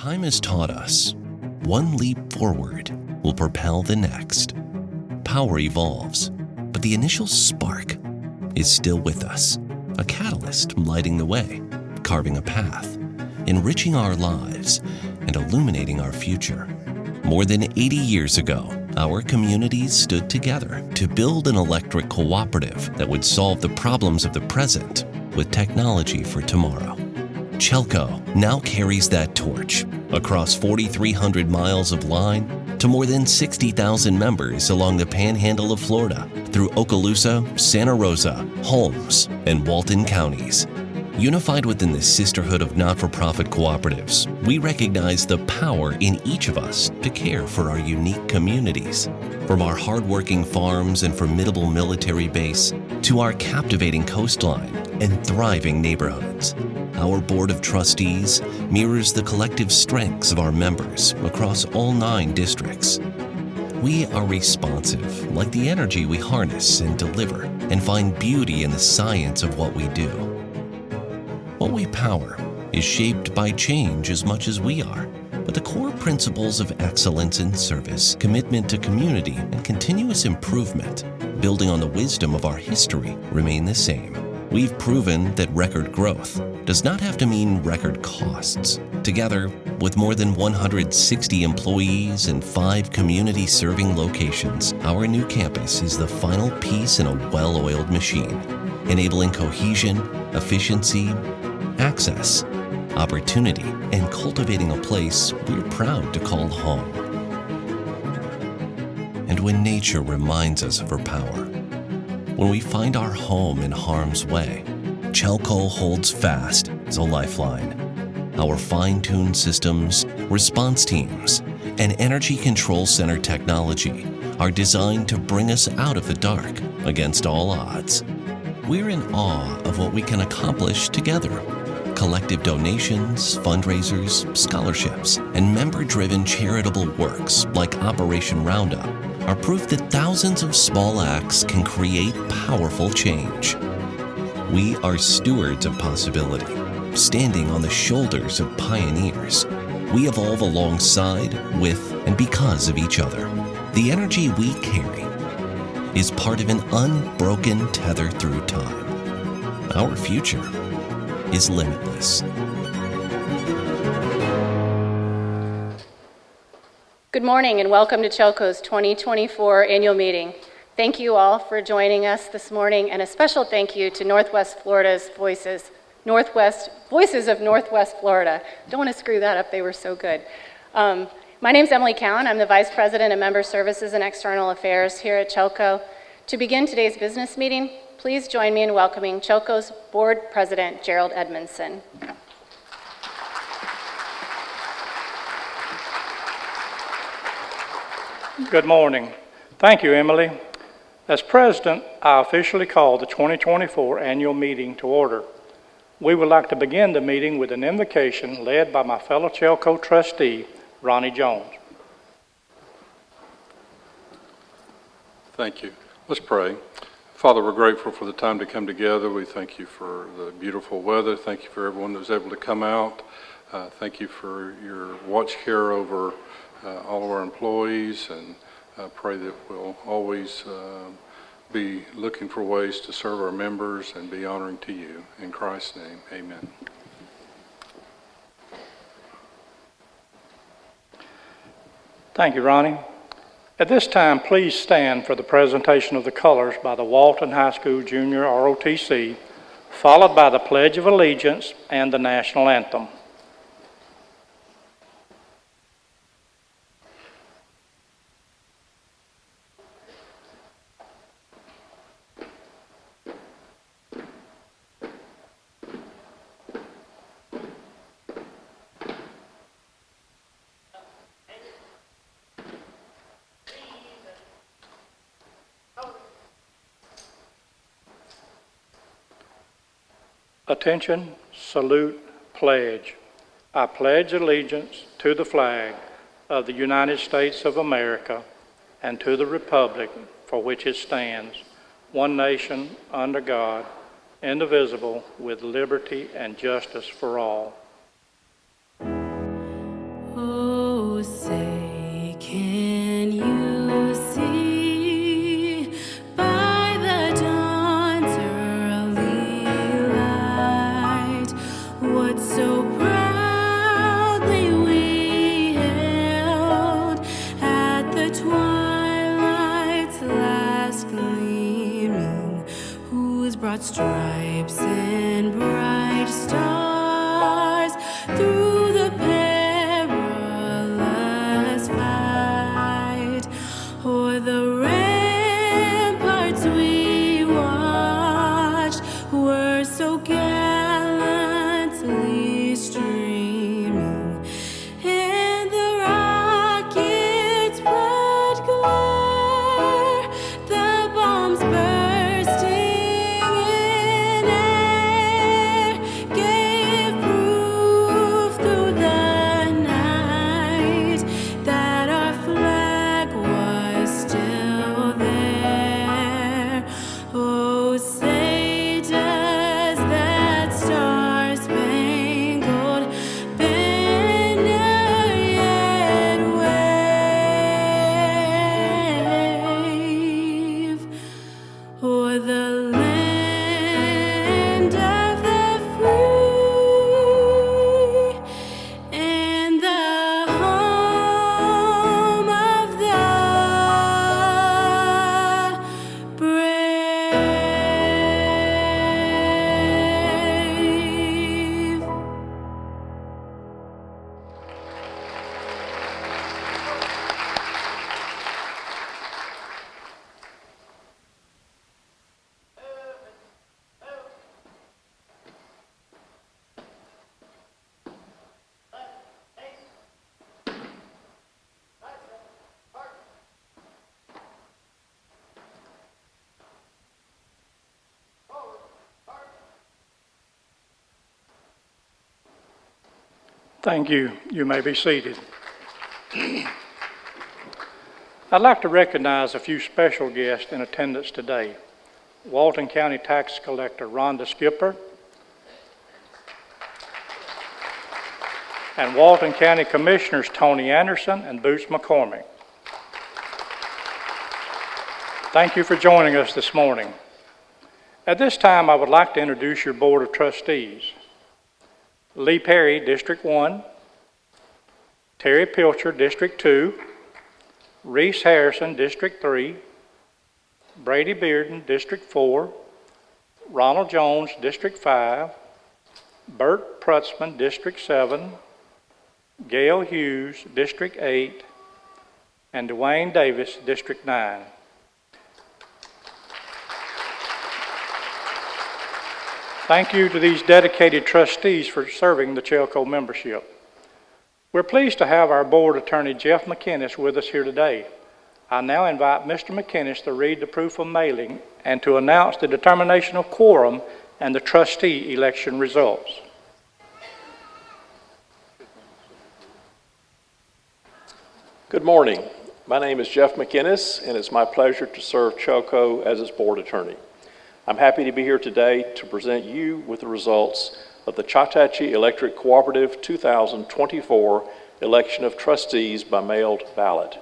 Time has taught us, one leap forward will propel the next. Power evolves, but the initial spark is still with us, a catalyst lighting the way, carving a path, enriching our lives, and illuminating our future. More than 80 years ago, our communities stood together to build an electric cooperative that would solve the problems of the present with technology for tomorrow. CHELCO now carries that torch across 4,300 miles of line to more than 60,000 members along the panhandle of Florida through Okaloosa, Santa Rosa, Holmes, and Walton counties. Unified within the sisterhood of not-for-profit cooperatives, we recognize the power in each of us to care for our unique communities. From our hardworking farms and formidable military base to our captivating coastline and thriving neighborhoods, our Board of Trustees mirrors the collective strengths of our members across all 9 districts. We are responsive, like the energy we harness and deliver, and find beauty in the science of what we do. What we power is shaped by change as much as we are, but the core principles of excellence in service, commitment to community, and continuous improvement, building on the wisdom of our history, remain the same. We've proven that record growth does not have to mean record costs. Together, with more than 160 employees and 5 community-serving locations, our new campus is the final piece in a well-oiled machine, enabling cohesion, efficiency, access, opportunity, and cultivating a place we're proud to call home. And when nature reminds us of her power, when we find our home in harm's way, CHELCO holds fast as a lifeline. Our fine-tuned systems, response teams, and energy control center technology are designed to bring us out of the dark against all odds. We're in awe of what we can accomplish together. Collective donations, fundraisers, scholarships, and member-driven charitable works like Operation Roundup are proof that thousands of small acts can create powerful change. We are stewards of possibility, standing on the shoulders of pioneers. We evolve alongside, with, and because of each other. The energy we carry is part of an unbroken tether through time. Our future is limitless. Good morning and welcome to CHELCO's 2024 annual meeting. Thank you all for joining us this morning, and a special thank you to Northwest Florida's Voices of Northwest Florida. Don't want to screw that up, they were so good. My name's Emily Cowan. I'm the Vice President of Member Services and External Affairs here at CHELCO. To begin today's business meeting, please join me in welcoming CHELCO's Board President, Gerald Edmondson. Good morning. Thank you, Emily. As President, I officially call the 2024 annual meeting to order. We would like to begin the meeting with an invocation led by my fellow CHELCO trustee, Ronnie Jones. Thank you. Let's pray. Father, we're grateful for the time to come together. We thank you for the beautiful weather. Thank you for everyone that was able to come out. Thank you for your watch care over all of our employees, and I pray that we'll always be looking for ways to serve our members and be honoring to you. In Christ's name, amen. Thank you, Ronnie. At this time, please stand for the presentation of the colors by the Walton High School Junior ROTC, followed by the Pledge of Allegiance and the National Anthem. Attention, salute, pledge. I pledge allegiance to the flag of the United States of America and to the republic for which it stands, one nation under God, indivisible, with liberty and justice for all. Oh, say, can you see by the dawn's early light what so proudly we held at the twilight's last gleaming, whose broad stripes and bright stars through the perilous fight o'er the ramparts we watched were so gallantly streaming, and the rockets' bright glare, the bombs bursting in air, gave proof through the night that our flag was still there. Oh, say does that star-spangled banner yet wave o'er the land of the free and the home of the brave. Thank you. You may be seated. I'd like to recognize a few special guests in attendance today. Walton County Tax Collector Rhonda Skipper and Walton County Commissioners Tony Anderson and Boots McCormick. Thank you for joining us this morning. At this time, I would like to introduce your Board of Trustees. Lee Perry, District 1, Terry Pilcher, District 2, Reese Harrison, District 3, Brady Bearden, District 4, Ronald Jones, District 5, Bert Prutzman, District 7, Gayle Hughes, District 8, and Dwayne Davis, District 9. Thank you to these dedicated trustees for serving the CHELCO membership. We're pleased to have our board attorney, Jeff McInnis, with us here today. I now invite Mr. McInnis to read the proof of mailing and to announce the determination of quorum and the trustee election results. Good morning. My name is Jeff McInnis, and it's my pleasure to serve CHELCO as its board attorney. I'm happy to be here today to present you with the results of the Choctawhatchee Electric Cooperative 2024 election of trustees by mailed ballot.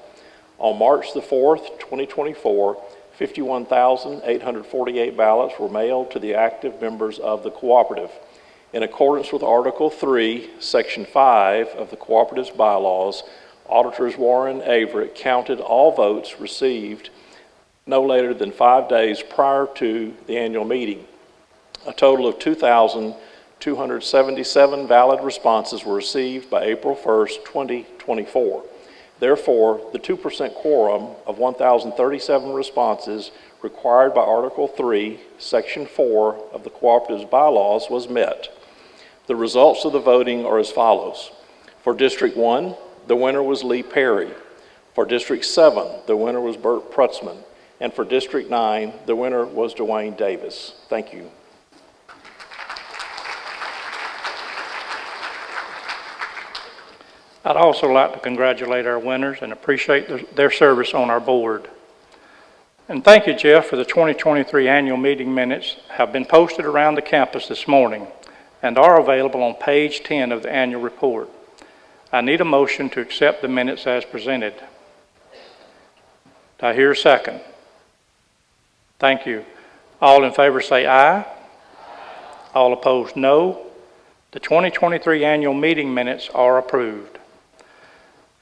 On March the 4th, 2024, 51,848 ballots were mailed to the active members of the cooperative. In accordance with Article 3, Section 5 of the cooperative's bylaws, Auditors Warren Averett counted all votes received no later than 5 days prior to the annual meeting. A total of 2,277 valid responses were received by April 1st, 2024. Therefore, the 2% quorum of 1,037 responses required by Article 3, Section 4 of the cooperative's bylaws was met. The results of the voting are as follows. For District 1, the winner was Lee Perry. For District 7, the winner was Bert Prutzman. And for District 9, the winner was Dwayne Davis. Thank you. I'd also like to congratulate our winners and appreciate their service on our board. And thank you, Jeff, for the 2023 annual meeting minutes have been posted around the campus this morning and are available on page 10 of the annual report. I need a motion to accept the minutes as presented. Do I hear a second? Thank you. All in favor say aye. All opposed, no. The 2023 annual meeting minutes are approved.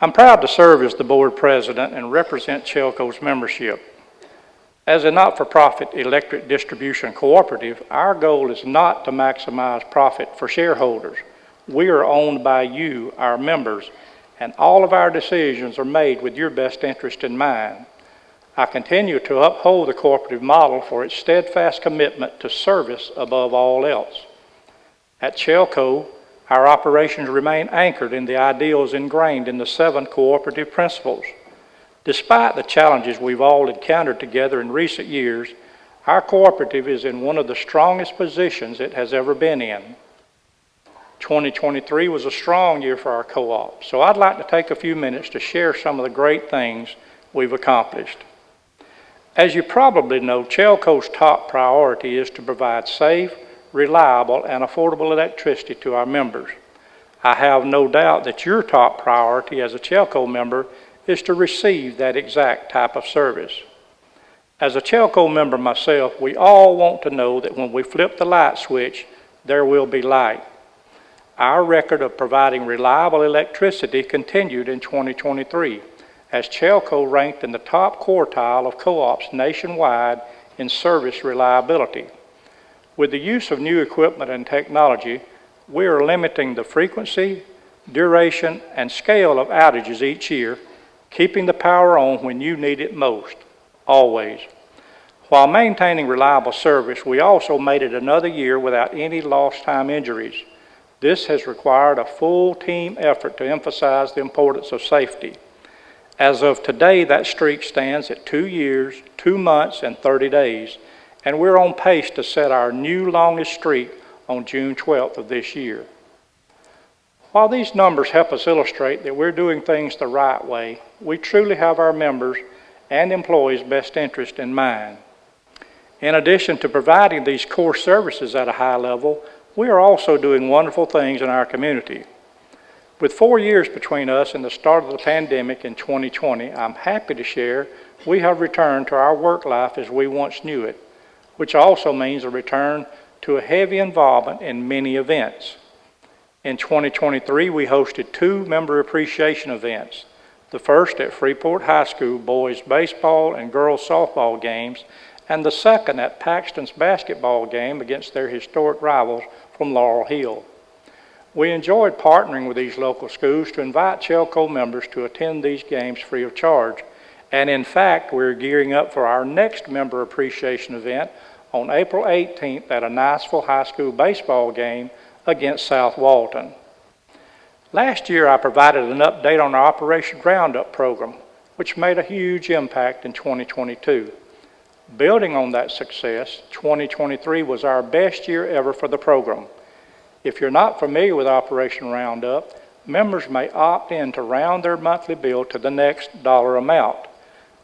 I'm proud to serve as the board president and represent CHELCO's membership. As a not-for-profit electric distribution cooperative, our goal is not to maximize profit for shareholders. We are owned by you, our members, and all of our decisions are made with your best interest in mind. I continue to uphold the cooperative model for its steadfast commitment to service above all else. At CHELCO, our operations remain anchored in the ideals ingrained in the 7 cooperative principles. Despite the challenges we've all encountered together in recent years, our cooperative is in one of the strongest positions it has ever been in. 2023 was a strong year for our co-op, so I'd like to take a few minutes to share some of the great things we've accomplished. As you probably know, CHELCO's top priority is to provide safe, reliable, and affordable electricity to our members. I have no doubt that your top priority as a CHELCO member is to receive that exact type of service. As a CHELCO member myself, we all want to know that when we flip the light switch, there will be light. Our record of providing reliable electricity continued in 2023, as CHELCO ranked in the top quartile of co-ops nationwide in service reliability. With the use of new equipment and technology, we are limiting the frequency, duration, and scale of outages each year, keeping the power on when you need it most, always. While maintaining reliable service, we also made it another year without any lost time injuries. This has required a full team effort to emphasize the importance of safety. As of today, that streak stands at 2 years, 2 months, and 30 days, and we're on pace to set our new longest streak on June 12th of this year. While these numbers help us illustrate that we're doing things the right way, we truly have our members and employees' best interest in mind. In addition to providing these core services at a high level, we are also doing wonderful things in our community. With 4 years between us and the start of the pandemic in 2020, I'm happy to share we have returned to our work life as we once knew it, which also means a return to a heavy involvement in many events. In 2023, we hosted 2 member appreciation events, the first at Freeport High School boys baseball and girls softball games, and the second at Paxton's basketball game against their historic rivals from Laurel Hill. We enjoyed partnering with these local schools to invite CHELCO members to attend these games free of charge. And in fact, we're gearing up for our next member appreciation event on April 18th at a Niceville High School baseball game against South Walton. Last year, I provided an update on our Operation Roundup program, which made a huge impact in 2022. Building on that success, 2023 was our best year ever for the program. If you're not familiar with Operation Roundup, members may opt in to round their monthly bill to the next dollar amount.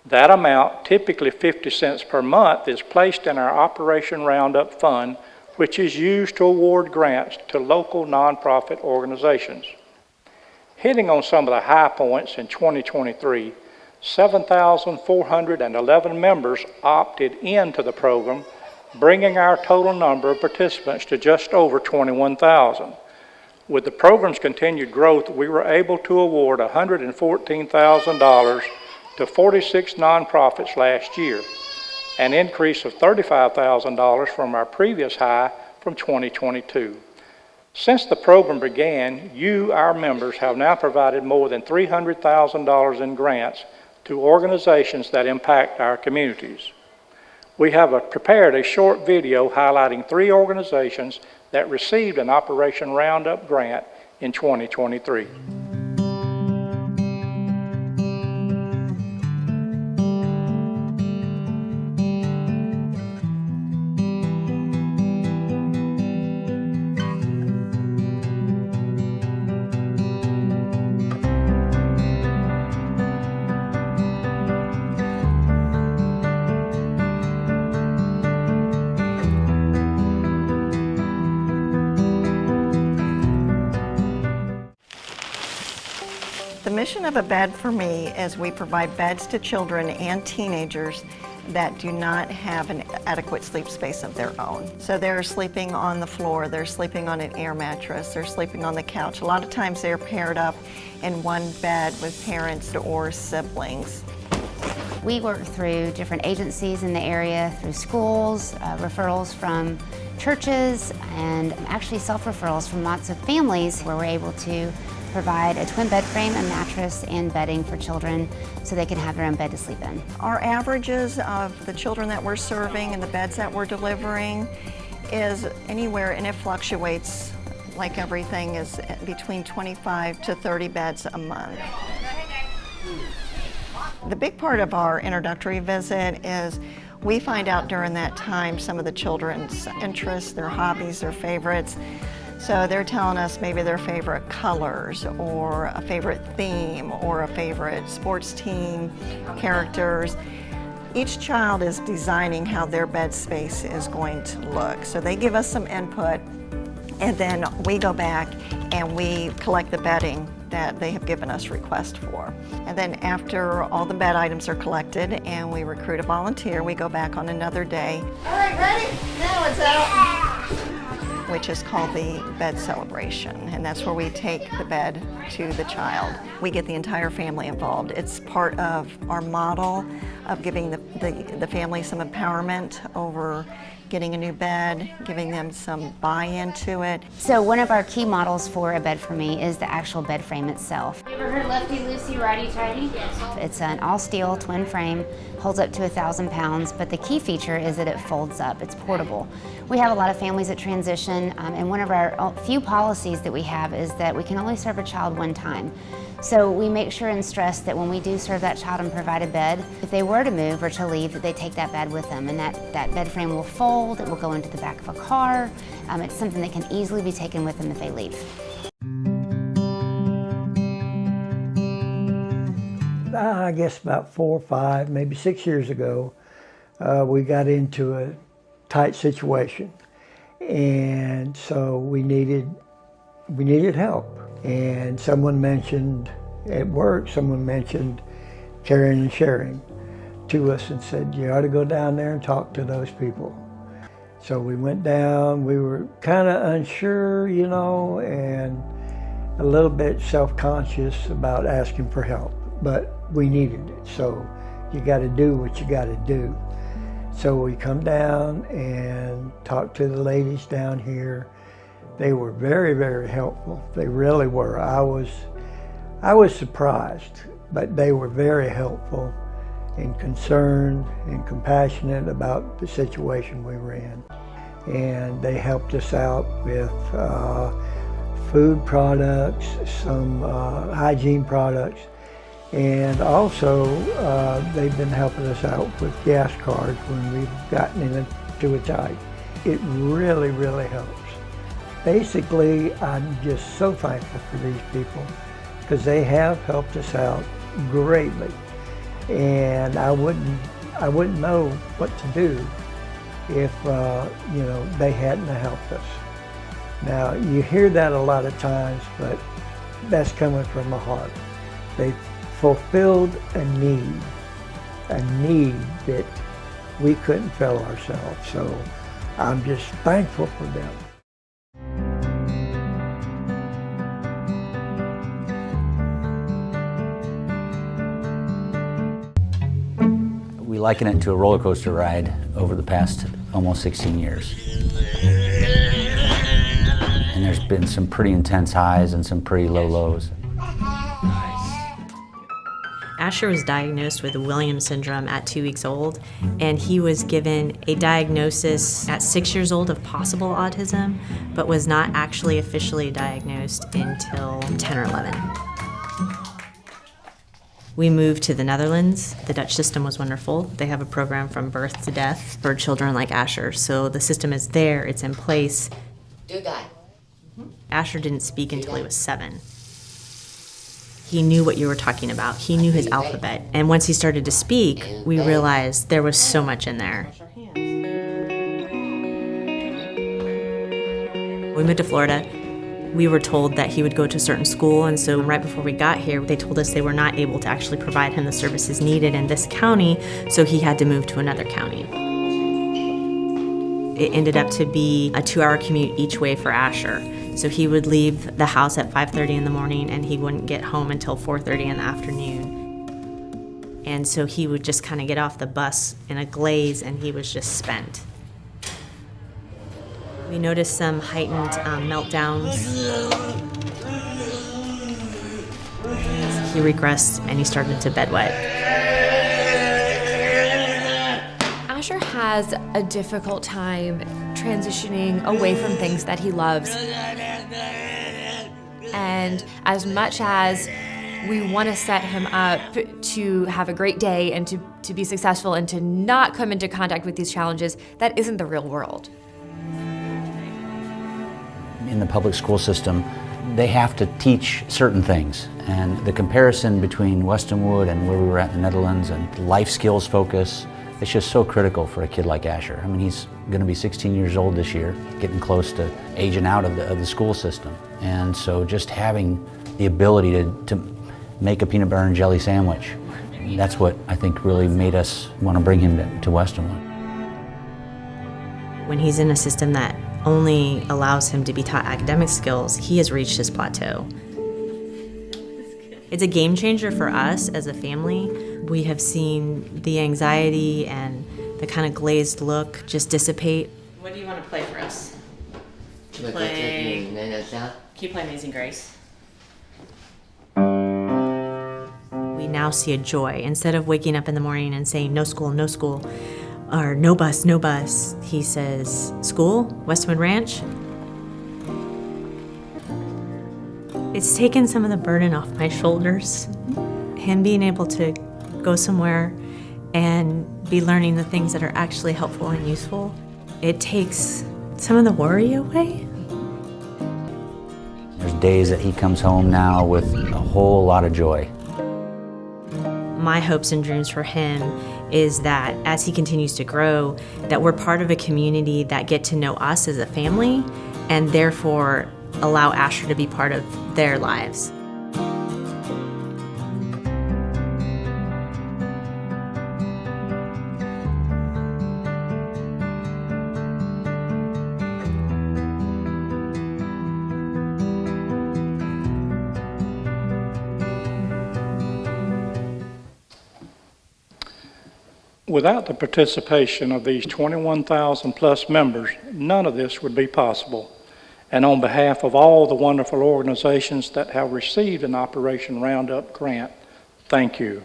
That amount, typically 50 cents per month, is placed in our Operation Roundup Fund, which is used to award grants to local nonprofit organizations. Hitting on some of the high points in 2023, 7,411 members opted into the program, bringing our total number of participants to just over 21,000. With the program's continued growth, we were able to award $114,000 to 46 nonprofits last year, an increase of $35,000 from our previous high from 2022. Since the program began, you, our members, have now provided more than $300,000 in grants to organizations that impact our communities. We have prepared a short video highlighting 3 organizations that received an Operation Roundup grant in 2023. The mission of A Bed for Me is we provide beds to children and teenagers that do not have an adequate sleep space of their own. So they're sleeping on the floor, they're sleeping on an air mattress, they're sleeping on the couch. A lot of times they're paired up in one bed with parents or siblings. We work through different agencies in the area, through schools, referrals from churches, and actually self-referrals from lots of families where we're able to provide a twin bed frame, a mattress, and bedding for children so they can have their own bed to sleep in. Our averages of the children that we're serving and the beds that we're delivering is anywhere, and it fluctuates like everything, is between 25 to 30 beds a month. The big part of our introductory visit is we find out during that time some of the children's interests, their hobbies, their favorites. So they're telling us maybe their favorite colors or a favorite theme or a favorite sports team, characters. Each child is designing how their bed space is going to look. So they give us some input, and then we go back and we collect the bedding that they have given us requests for. And then after all the bed items are collected and we recruit a volunteer, we go back on another day. All right, ready? Now it's out. Which is called the bed celebration, and that's where we take the bed to the child. We get the entire family involved. It's part of our model of giving the family some empowerment over getting a new bed, giving them some buy-in to it. So one of our key models for A Bed for Me is the actual bed frame itself. You ever heard lefty loosey, righty tighty? Yes. It's an all-steel twin frame, holds up to 1,000 pounds, but the key feature is that it folds up. It's portable. We have a lot of families that transition, and one of our few policies that we have is that we can only serve a child one time. So we make sure and stress that when we do serve that child and provide a bed, if they were to move or to leave, that they take that bed with them, and that bed frame will fold, it will go into the back of a car. It's something that can easily be taken with them if they leave. I guess about 4 or 5, maybe 6 years ago, we got into a tight situation, and so we needed help. And someone mentioned at work, someone mentioned caring and sharing to us and said, you ought to go down there and talk to those people. So we went down. We were kind of unsure, you know, and a little bit self-conscious about asking for help, but we needed it. So you got to do what you got to do. So we come down and talk to the ladies down here. They were very, very helpful. They really were. I was surprised, but they were very helpful and concerned and compassionate about the situation we were in. And they helped us out with food products, some hygiene products, and also they've been helping us out with gas cards when we've gotten into a tight. It really, really helps. Basically, I'm just so thankful for these people because they have helped us out greatly, and I wouldn't know what to do if you know, they hadn't helped us. Now you hear that a lot of times, but that's coming from the heart. They fulfilled a need that we couldn't fill ourselves. So I'm just thankful for them. We liken it to a roller coaster ride over the past almost 16 years. And there's been some pretty intense highs and some pretty low lows. Asher was diagnosed with Williams syndrome at 2 weeks old, and he was given a diagnosis at 6 years old of possible autism, but was not actually officially diagnosed until 10 or 11. We moved to the Netherlands. The Dutch system was wonderful. They have a program from birth to death for children like Asher. So the system is there, it's in place. Do that. Asher didn't speak until he was 7. He knew what you were talking about. He knew his alphabet. And once he started to speak, we realized there was so much in there. We moved to Florida. We were told that he would go to a certain school, and so right before we got here, they told us they were not able to actually provide him the services needed in this county, so he had to move to another county. It ended up to be a 2-hour commute each way for Asher. So he would leave the house at 5:30 in the morning and he wouldn't get home until 4:30 in the afternoon. And so he would just kind of get off the bus in a glaze and he was just spent. We noticed some heightened meltdowns. He regressed and he started to bedwet. Asher has a difficult time transitioning away from things that he loves. And as much as we want to set him up to have a great day and to be successful and to not come into contact with these challenges, that isn't the real world. In the public school system, they have to teach certain things. And the comparison between Westonwood and where we were at in the Netherlands and life skills focus, it's just so critical for a kid like Asher. I mean, he's going to be 16 years old this year, getting close to aging out of the school system. And so just having the ability to make a peanut butter and jelly sandwich, that's what I think really made us want to bring him to Westonwood. When he's in a system that only allows him to be taught academic skills, he has reached his plateau. It's a game changer for us as a family. We have seen the anxiety and the kind of glazed look just dissipate. What do you want to play for us? Can you play Amazing Grace? We now see a joy. Instead of waking up in the morning and saying, no school, or no bus, he says, school, Westwood Ranch. It's taken some of the burden off my shoulders. Him being able to go somewhere and be learning the things that are actually helpful and useful, it takes some of the worry away. There's days that he comes home now with a whole lot of joy. My hopes and dreams for him is that as he continues to grow, that we're part of a community that get to know us as a family and therefore allow Asher to be part of their lives. Without the participation of these 21,000 plus members, none of this would be possible. And on behalf of all the wonderful organizations that have received an Operation Roundup grant, thank you.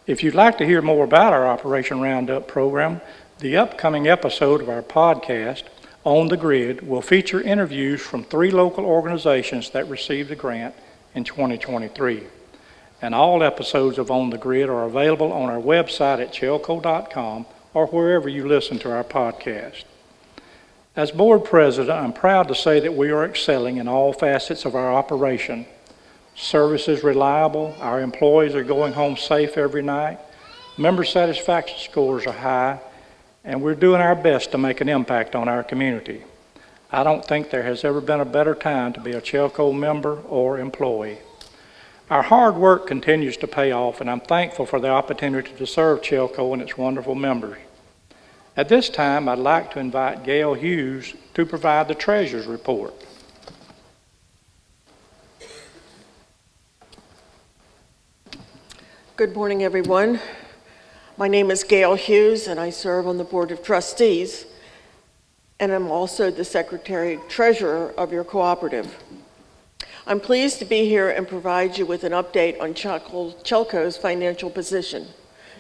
If you'd like to hear more about our Operation Roundup program, the upcoming episode of our podcast, On the Grid, will feature interviews from 3 local organizations that received the grant in 2023. And all episodes of On the Grid are available on our website at CHELCO.com or wherever you listen to our podcast. As board president, I'm proud to say that we are excelling in all facets of our operation. Service is reliable, our employees are going home safe every night, member satisfaction scores are high, and we're doing our best to make an impact on our community. I don't think there has ever been a better time to be a CHELCO member or employee. Our hard work continues to pay off, and I'm thankful for the opportunity to serve CHELCO and its wonderful members. At this time, I'd like to invite Gayle Hughes to provide the Treasurer's Report. Good morning, everyone. My name is Gayle Hughes, and I serve on the Board of Trustees, and I'm also the Secretary-Treasurer of your cooperative. I'm pleased to be here and provide you with an update on CHELCO's financial position.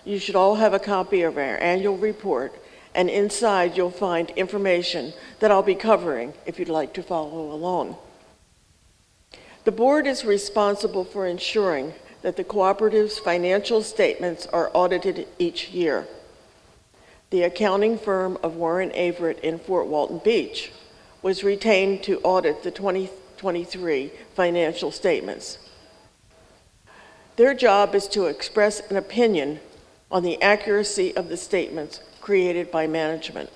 You should all have a copy of our annual report, and inside you'll find information that I'll be covering if you'd like to follow along. The board is responsible for ensuring that the cooperative's financial statements are audited each year. The accounting firm of Warren Averett in Fort Walton Beach was retained to audit the 2023 financial statements. Their job is to express an opinion on the accuracy of the statements created by management.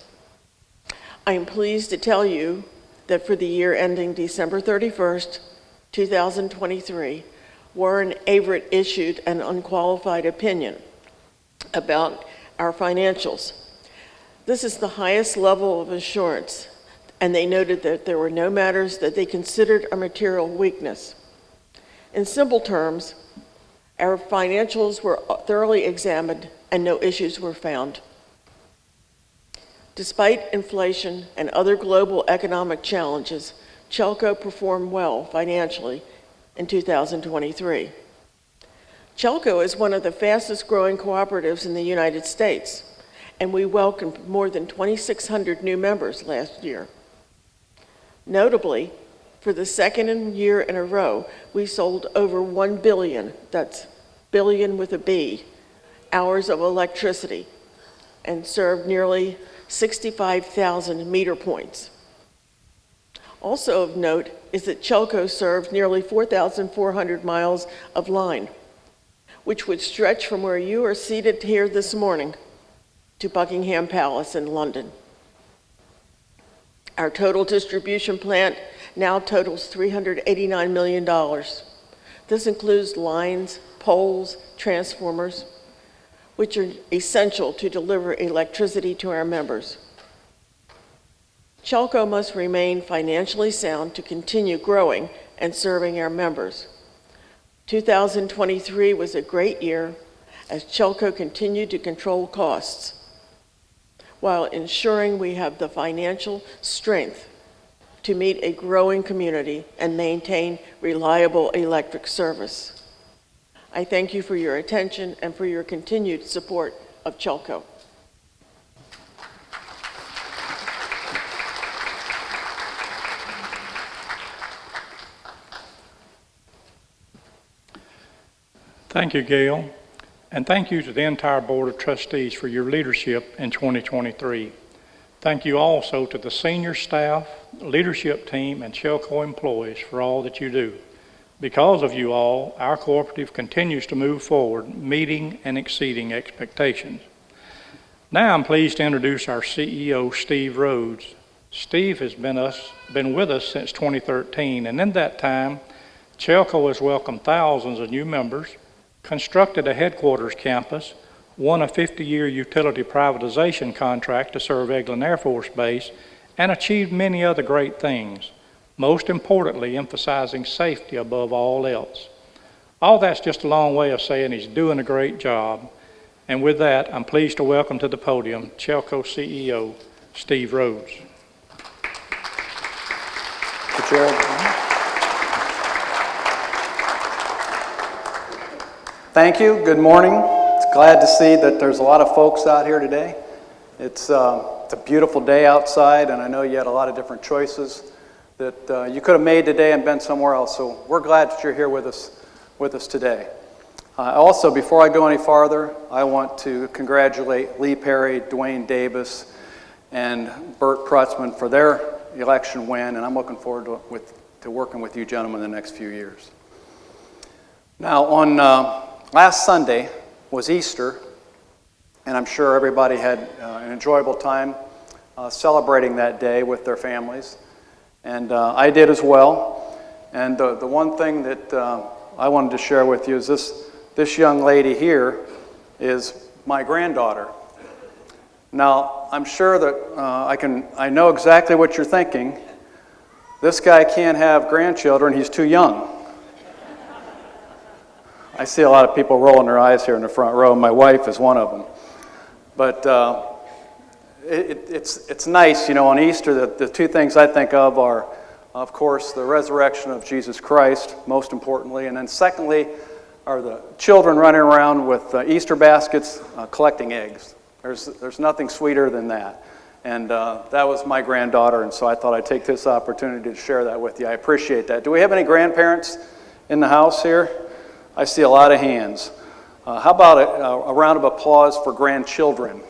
I am pleased to tell you that for the year ending December 31st, 2023, Warren Averett issued an unqualified opinion about our financials. This is the highest level of assurance, and they noted that there were no matters that they considered a material weakness. In simple terms, our financials were thoroughly examined and no issues were found. Despite inflation and other global economic challenges, CHELCO performed well financially in 2023. CHELCO is one of the fastest growing cooperatives in the United States, and we welcomed more than 2,600 new members last year. Notably, for the second year in a row, we sold over 1 billion, that's billion with a B, hours of electricity, and served nearly 65,000 meter points. Also of note is that CHELCO served nearly 4,400 miles of line, which would stretch from where you are seated here this morning to Buckingham Palace in London. Our total distribution plant now totals $389 million. This includes lines, poles, transformers, which are essential to deliver electricity to our members. CHELCO must remain financially sound to continue growing and serving our members. 2023 was a great year as CHELCO continued to control costs while ensuring we have the financial strength to meet a growing community and maintain reliable electric service. I thank you for your attention and for your continued support of CHELCO. Thank you, Gayle, and thank you to the entire Board of Trustees for your leadership in 2023. Thank you also to the senior staff, leadership team, and CHELCO employees for all that you do. Because of you all, our cooperative continues to move forward, meeting and exceeding expectations. Now I'm pleased to introduce our CEO, Steve Rhodes. Steve has been with us since 2013, and in that time, CHELCO has welcomed thousands of new members, constructed a headquarters campus, won a 50-year utility privatization contract to serve Eglin Air Force Base, and achieved many other great things, most importantly emphasizing safety above all else. All that's just a long way of saying he's doing a great job. And with that, I'm pleased to welcome to the podium CHELCO CEO, Steve Rhodes. Gerald. Thank you. Good morning. It's glad to see that there's a lot of folks out here today. It's a beautiful day outside, and I know you had a lot of different choices that you could have made today and been somewhere else. So we're glad that you're here with us today. Also, before I go any farther, I want to congratulate Lee Perry, Dwayne Davis, and Bert Prutzman for their election win, and I'm looking forward to working with you gentlemen the next few years. Now, on last Sunday was Easter, and I'm sure everybody had an enjoyable time celebrating that day with their families, and I did as well. And the one thing that I wanted to share with you is this young lady here is my granddaughter. Now, I'm sure that I know exactly what you're thinking. This guy can't have grandchildren, he's too young. I see a lot of people rolling their eyes here in the front row. My wife is one of them. But it's nice, on Easter, the two things I think of are, of course, the resurrection of Jesus Christ, most importantly, and then secondly are the children running around with Easter baskets collecting eggs. There's nothing sweeter than that. And that was my granddaughter, and so I thought I'd take this opportunity to share that with you. I appreciate that. Do we have any grandparents in the house here? I see a lot of hands. How about a round of applause for grandchildren?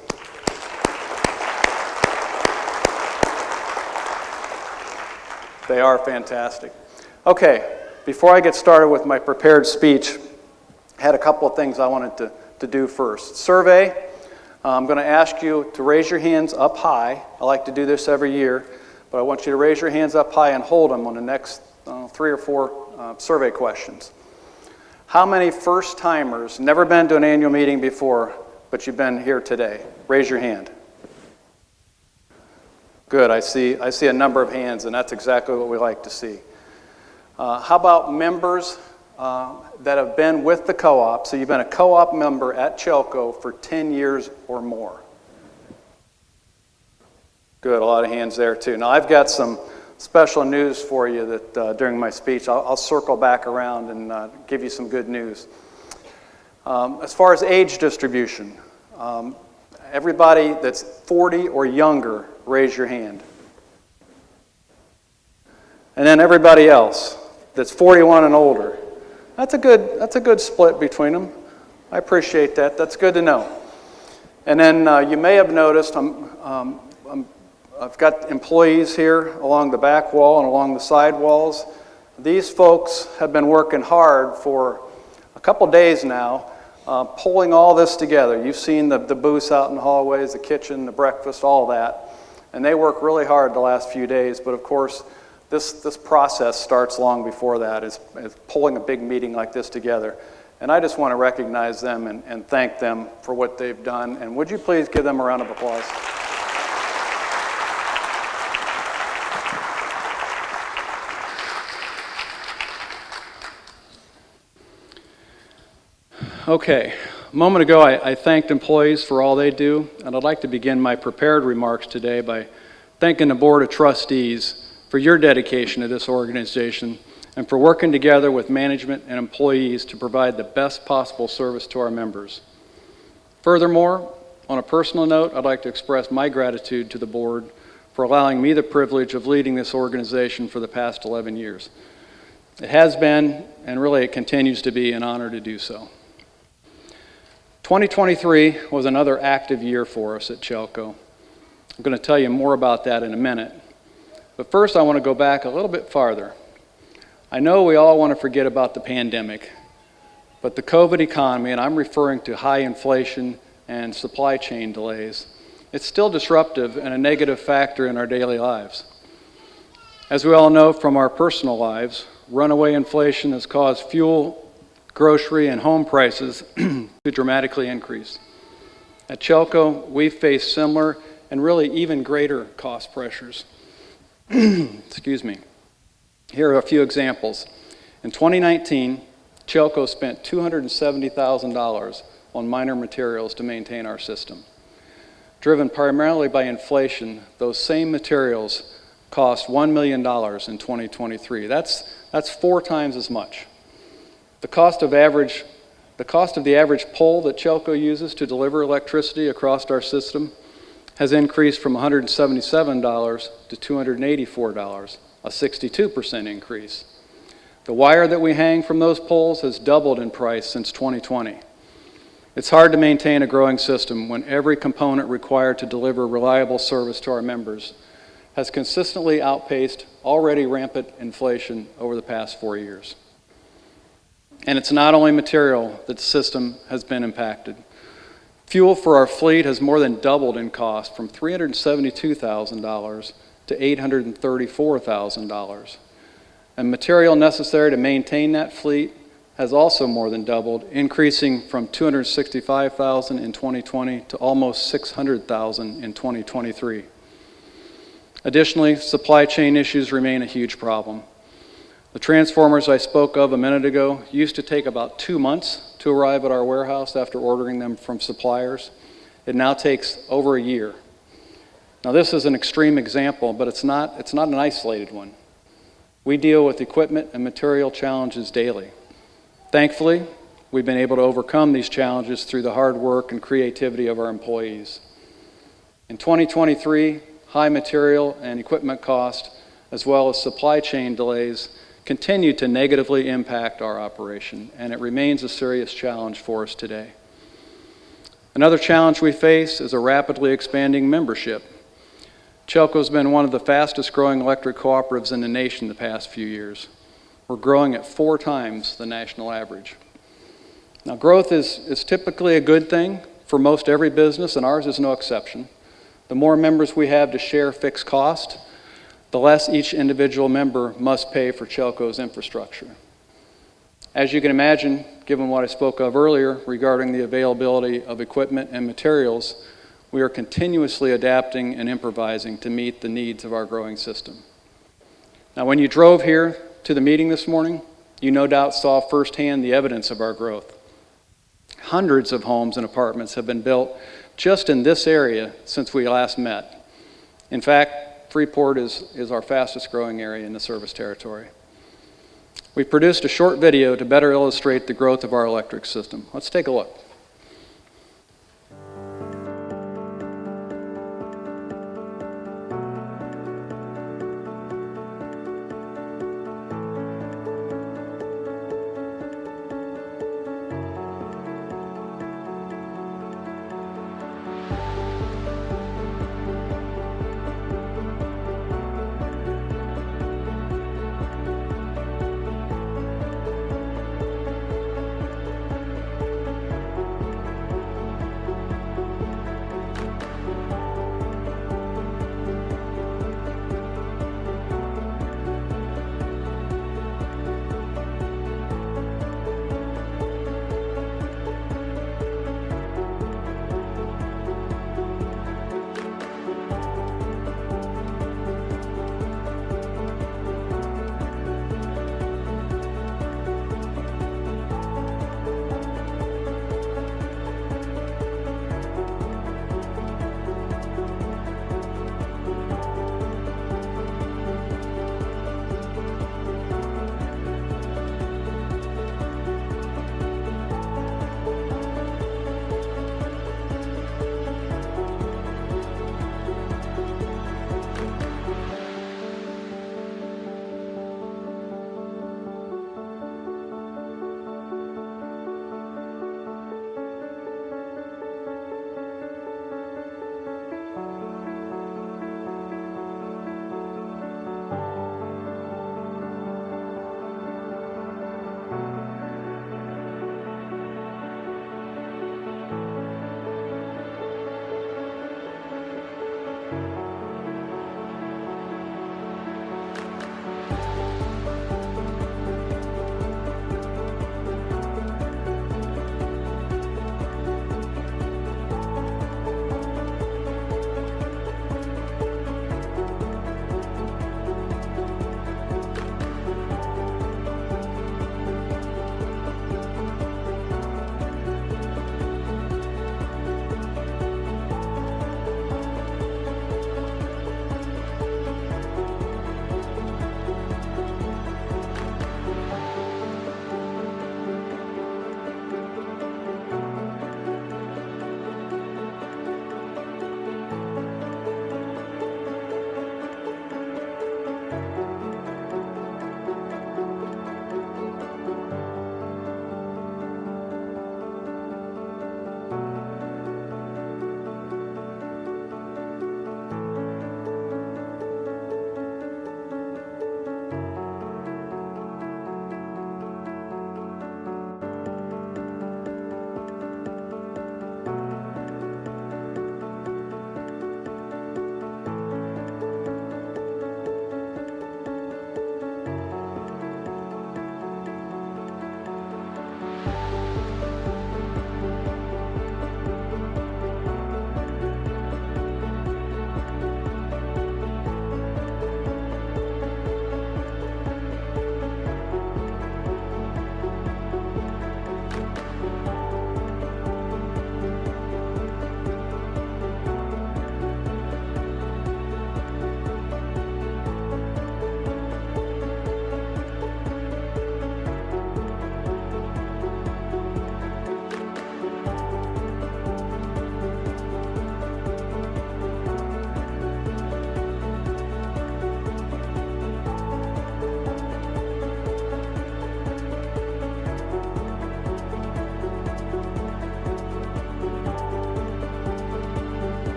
They are fantastic. Okay, before I get started with my prepared speech, I had a couple of things I wanted to do first. Survey. I'm going to ask you to raise your hands up high. I like to do this every year. but I want you to raise your hands up high and hold them on the next 3 or 4 survey questions. How many first-timers, never been to an annual meeting before, but you've been here today? Raise your hand. Good, I see a number of hands, and that's exactly what we like to see. How about members that have been with the co-op? So you've been a co-op member at CHELCO for 10 years or more. Good, a lot of hands there too. Now I've got some special news for you that during my speech, I'll circle back around and give you some good news. As far as age distribution, everybody that's 40 or younger, raise your hand. And then everybody else that's 41 and older. That's a good split between them. I appreciate that. That's good to know. And then you may have noticed I've got employees here along the back wall and along the side walls. These folks have been working hard for a couple days now, pulling all this together. You've seen the booths out in the hallways, the kitchen, the breakfast, all that. And they work really hard the last few days, but of course, this process starts long before that, is pulling a big meeting like this together. And I just want to recognize them and thank them for what they've done. And would you please give them a round of applause? Okay, a moment ago I thanked employees for all they do, and I'd like to begin my prepared remarks today by thanking the Board of Trustees for your dedication to this organization and for working together with management and employees to provide the best possible service to our members. Furthermore, on a personal note, I'd like to express my gratitude to the board for allowing me the privilege of leading this organization for the past 11 years. It has been, and really it continues to be, an honor to do so. 2023 was another active year for us at CHELCO. I'm going to tell you more about that in a minute. But first I want to go back a little bit farther. I know we all want to forget about the pandemic, but the COVID economy, and I'm referring to high inflation and supply chain delays, it's still disruptive and a negative factor in our daily lives. As we all know from our personal lives, runaway inflation has caused fuel, grocery, and home prices to dramatically increase. At CHELCO, we face similar and really even greater cost pressures. Excuse me. Here are a few examples. In 2019, CHELCO spent $270,000 on minor materials to maintain our system. Driven primarily by inflation, those same materials cost $1 million in 2023. That's 4 times as much. The cost of the average pole that CHELCO uses to deliver electricity across our system has increased from $177 to $284, a 62% increase. The wire that we hang from those poles has doubled in price since 2020. It's hard to maintain a growing system when every component required to deliver reliable service to our members has consistently outpaced already rampant inflation over the past 4 years. And it's not only material that the system has been impacted. Fuel for our fleet has more than doubled in cost from $372,000 to $834,000. And material necessary to maintain that fleet has also more than doubled, increasing from $265,000 in 2020 to almost $600,000 in 2023. Additionally, supply chain issues remain a huge problem. The transformers I spoke of a minute ago used to take about 2 months to arrive at our warehouse after ordering them from suppliers. It now takes over a year. Now this is an extreme example, but it's not an isolated one. We deal with equipment and material challenges daily. Thankfully, we've been able to overcome these challenges through the hard work and creativity of our employees. In 2023, high material and equipment cost, as well as supply chain delays, continue to negatively impact our operation, and it remains a serious challenge for us today. Another challenge we face is a rapidly expanding membership. CHELCO has been one of the fastest growing electric cooperatives in the nation the past few years. We're growing at 4 times the national average. Now, growth is typically a good thing for most every business, and ours is no exception. The more members we have to share fixed cost, the less each individual member must pay for CHELCO's infrastructure. As you can imagine, given what I spoke of earlier regarding the availability of equipment and materials, we are continuously adapting and improvising to meet the needs of our growing system. Now, when you drove here to the meeting this morning, you no doubt saw firsthand the evidence of our growth. Hundreds of homes and apartments have been built just in this area since we last met. In fact, Freeport is our fastest growing area in the service territory. We produced a short video to better illustrate the growth of our electric system. Let's take a look.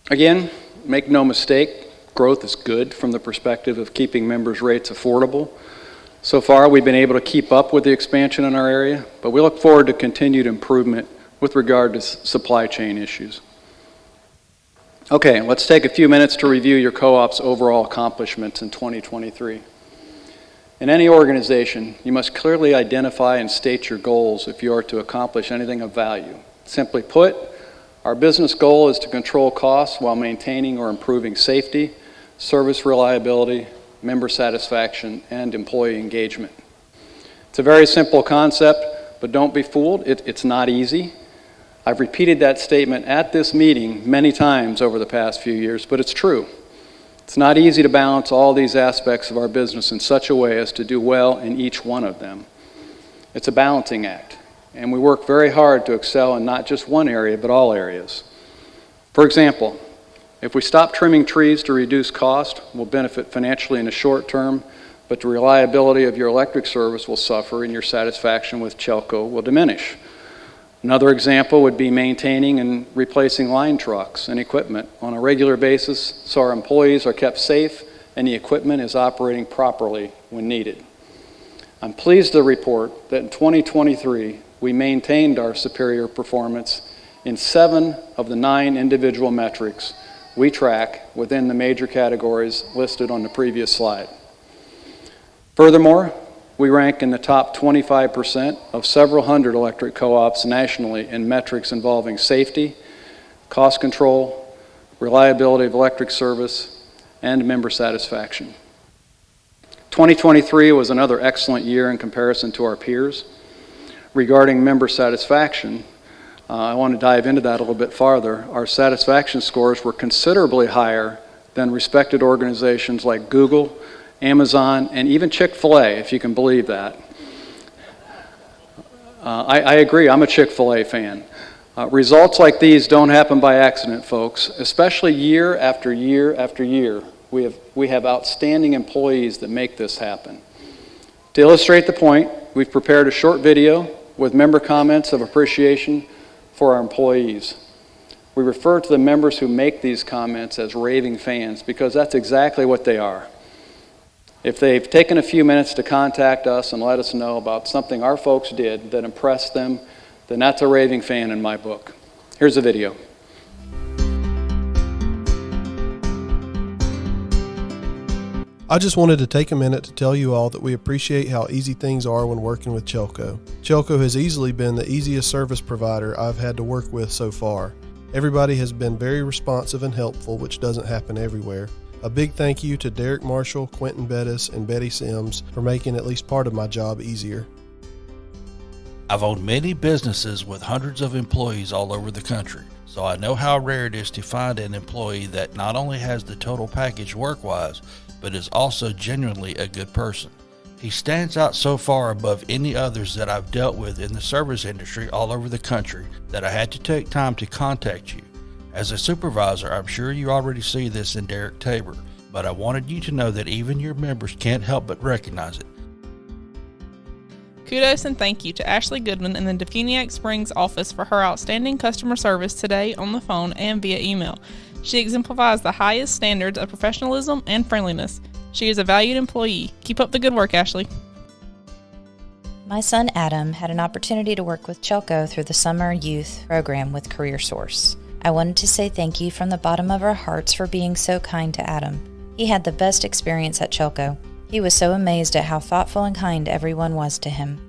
Again, make no mistake, growth is good from the perspective of keeping members' rates affordable. So far, we've been able to keep up with the expansion in our area, but we look forward to continued improvement with regard to supply chain issues. Okay, let's take a few minutes to review your co-op's overall accomplishments in 2023. In any organization, you must clearly identify and state your goals if you are to accomplish anything of value. Simply put, our business goal is to control costs while maintaining or improving safety, service reliability, member satisfaction, and employee engagement. It's a very simple concept, but don't be fooled, it's not easy. I've repeated that statement at this meeting many times over the past few years, but it's true. It's not easy to balance all these aspects of our business in such a way as to do well in each one of them. It's a balancing act, and we work very hard to excel in not just one area, but all areas. For example, if we stop trimming trees to reduce cost, we'll benefit financially in the short term, but the reliability of your electric service will suffer and your satisfaction with CHELCO will diminish. Another example would be maintaining and replacing line trucks and equipment on a regular basis so our employees are kept safe and the equipment is operating properly when needed. I'm pleased to report that in 2023, we maintained our superior performance in 7 of the 9 individual metrics we track within the major categories listed on the previous slide. Furthermore, we rank in the top 25% of several hundred electric co-ops nationally in metrics involving safety, cost control, reliability of electric service, and member satisfaction. 2023 was another excellent year in comparison to our peers. Regarding member satisfaction, I want to dive into that a little bit farther. Our satisfaction scores were considerably higher than respected organizations like Google, Amazon, and even Chick-fil-A, if you can believe that. I agree, I'm a Chick-fil-A fan. Results like these don't happen by accident, folks, especially year after year after year. We have outstanding employees that make this happen. To illustrate the point, we've prepared a short video with member comments of appreciation for our employees. We refer to the members who make these comments as raving fans because that's exactly what they are. If they've taken a few minutes to contact us and let us know about something our folks did that impressed them, then that's a raving fan in my book. Here's the video. I just wanted to take a minute to tell you all that we appreciate how easy things are when working with CHELCO. CHELCO has easily been the easiest service provider I've had to work with so far. Everybody has been very responsive and helpful, which doesn't happen everywhere. A big thank you to Derek Marshall, Quentin Bettis, and Betty Sims for making at least part of my job easier. I've owned many businesses with hundreds of employees all over the country, so I know how rare it is to find an employee that not only has the total package work-wise, but is also genuinely a good person. He stands out so far above any others that I've dealt with in the service industry all over the country that I had to take time to contact you. As a supervisor, I'm sure you already see this in Derek Tabor, but I wanted you to know that even your members can't help but recognize it. Kudos and thank you to Ashley Goodman in the Defuniak Springs office for her outstanding customer service today on the phone and via email. She exemplifies the highest standards of professionalism and friendliness. She is a valued employee. Keep up the good work, Ashley. My son Adam had an opportunity to work with CHELCO through the Summer Youth Program with CareerSource. I wanted to say thank you from the bottom of our hearts for being so kind to Adam. He had the best experience at CHELCO. He was so amazed at how thoughtful and kind everyone was to him.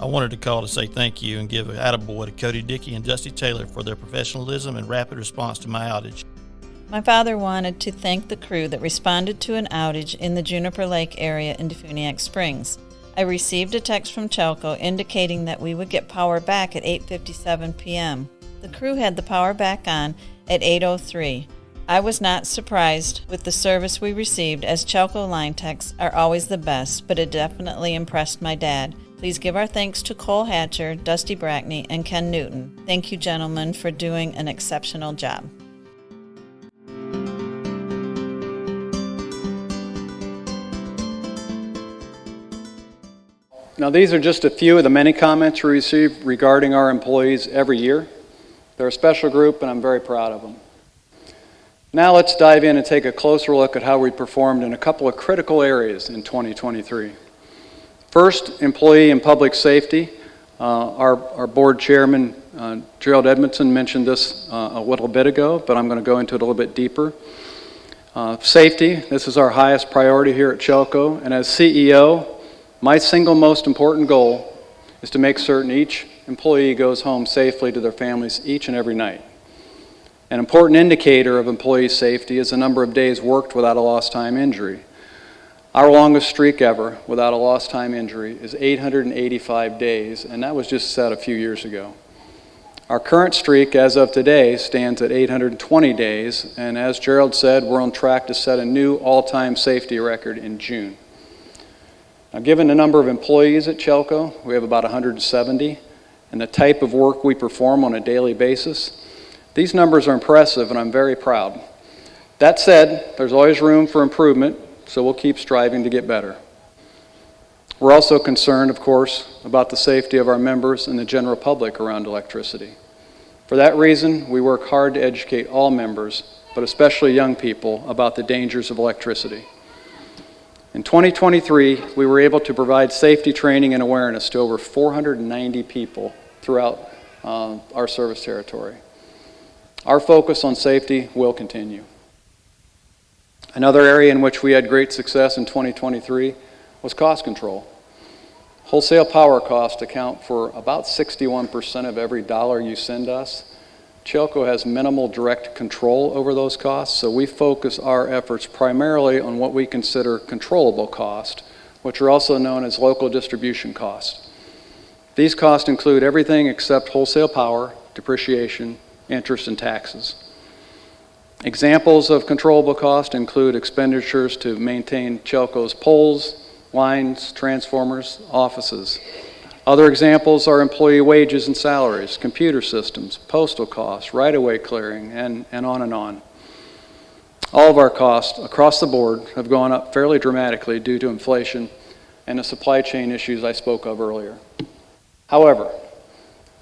I wanted to call to say thank you and give an attaboy to Cody Dickey and Dusty Taylor for their professionalism and rapid response to my outage. My father wanted to thank the crew that responded to an outage in the Juniper Lake area in Defuniak Springs. I received a text from CHELCO indicating that we would get power back at 8:57 p.m. The crew had the power back on at 8:03. I was not surprised with the service we received, as CHELCO line techs are always the best, but it definitely impressed my dad. Please give our thanks to Cole Hatcher, Dusty Brackney, and Ken Newton. Thank you, gentlemen, for doing an exceptional job. Now, these are just a few of the many comments we receive regarding our employees every year. They're a special group, and I'm very proud of them. Now let's dive in and take a closer look at how we performed in a couple of critical areas in 2023. First, employee and public safety. Our board chairman, Gerald Edmondson, mentioned this a little bit ago, but I'm going to go into it a little bit deeper. Safety, this is our highest priority here at CHELCO, and as CEO, my single most important goal is to make certain each employee goes home safely to their families each and every night. An important indicator of employee safety is the number of days worked without a lost time injury. Our longest streak ever without a lost time injury is 885 days, and that was just set a few years ago. Our current streak as of today stands at 820 days, and as Gerald said, we're on track to set a new all-time safety record in June. Now, given the number of employees at CHELCO, we have about 170, and the type of work we perform on a daily basis, these numbers are impressive, and I'm very proud. That said, there's always room for improvement, so we'll keep striving to get better. We're also concerned, of course, about the safety of our members and the general public around electricity. For that reason, we work hard to educate all members, but especially young people, about the dangers of electricity. In 2023, we were able to provide safety training and awareness to over 490 people throughout our service territory. Our focus on safety will continue. Another area in which we had great success in 2023 was cost control. Wholesale power costs account for about 61% of every dollar you send us. CHELCO has minimal direct control over those costs, so we focus our efforts primarily on what we consider controllable costs, which are also known as local distribution costs. These costs include everything except wholesale power, depreciation, interest, and taxes. Examples of controllable costs include expenditures to maintain CHELCO's poles, lines, transformers, offices. Other examples are employee wages and salaries, computer systems, postal costs, right-of-way clearing, and on and on. All of our costs across the board have gone up fairly dramatically due to inflation and the supply chain issues I spoke of earlier. However,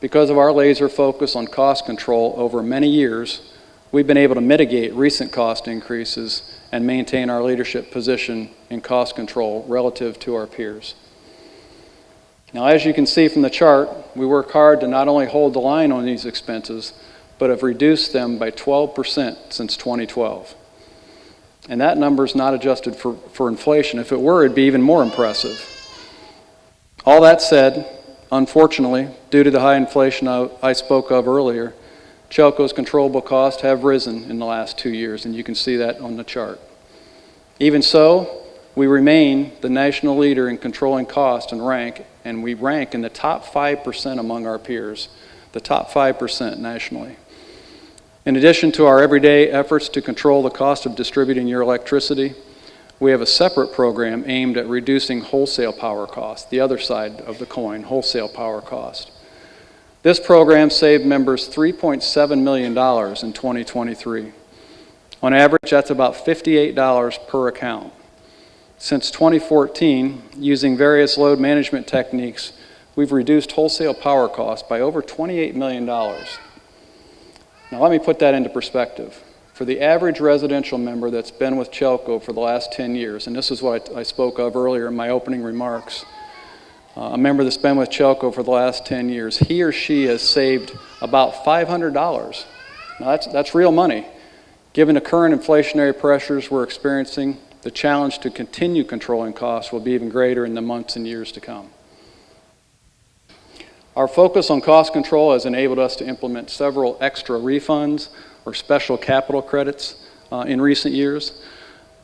because of our laser focus on cost control over many years, we've been able to mitigate recent cost increases and maintain our leadership position in cost control relative to our peers. Now, as you can see from the chart, we work hard to not only hold the line on these expenses, but have reduced them by 12% since 2012. And that number is not adjusted for inflation. If it were, it'd be even more impressive. All that said, unfortunately, due to the high inflation I spoke of earlier, CHELCO's controllable costs have risen in the last 2 years, and you can see that on the chart. Even so, we remain the national leader in controlling cost and we rank in the top 5% among our peers, the top 5% nationally. In addition to our everyday efforts to control the cost of distributing your electricity, we have a separate program aimed at reducing wholesale power costs, the other side of the coin, wholesale power cost. This program saved members $3.7 million in 2023. On average, that's about $58 per account. Since 2014, using various load management techniques, we've reduced wholesale power costs by over $28 million. Now let me put that into perspective. For the average residential member that's been with CHELCO for the last 10 years, and this is what I spoke of earlier in my opening remarks, a member that's been with CHELCO for the last 10 years, he or she has saved about $500. Now that's real money. Given the current inflationary pressures we're experiencing, the challenge to continue controlling costs will be even greater in the months and years to come. Our focus on cost control has enabled us to implement several extra refunds or special capital credits in recent years.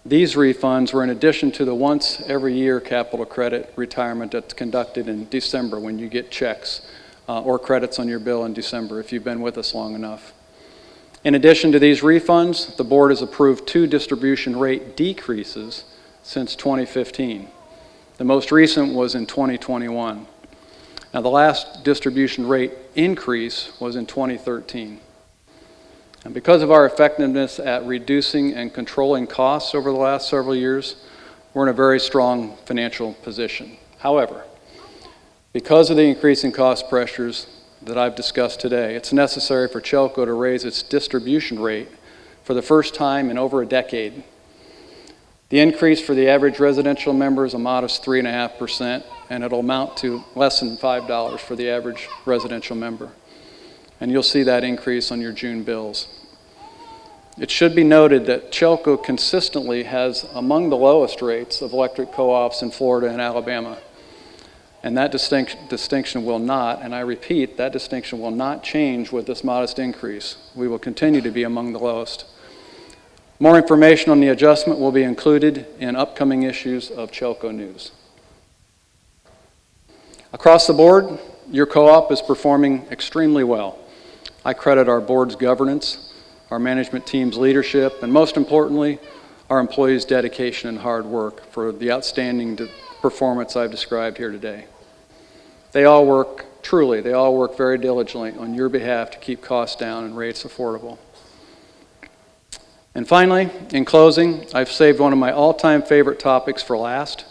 These refunds were in addition to the once every year capital credit retirement that's conducted in December when you get checks or credits on your bill in December if you've been with us long enough. In addition to these refunds, the board has approved 2 distribution rate decreases since 2015. The most recent was in 2021. Now, the last distribution rate increase was in 2013. And because of our effectiveness at reducing and controlling costs over the last several years, we're in a very strong financial position. However, because of the increasing cost pressures, that I've discussed today. It's necessary for CHELCO to raise its distribution rate for the first time in over a decade. The increase for the average residential member is a modest 3.5%, and it'll amount to less than $5 for the average residential member. And you'll see that increase on your June bills. It should be noted that CHELCO consistently has among the lowest rates of electric co-ops in Florida and Alabama. And that distinction will not, and I repeat, that distinction will not change with this modest increase. We will continue to be among the lowest. More information on the adjustment will be included in upcoming issues of CHELCO News. Across the board, your co-op is performing extremely well. I credit our board's governance, our management team's leadership, and most importantly, our employees' dedication and hard work for the outstanding performance I've described here today. They all work very diligently on your behalf to keep costs down and rates affordable. And finally, in closing, I've saved one of my all-time favorite topics for last.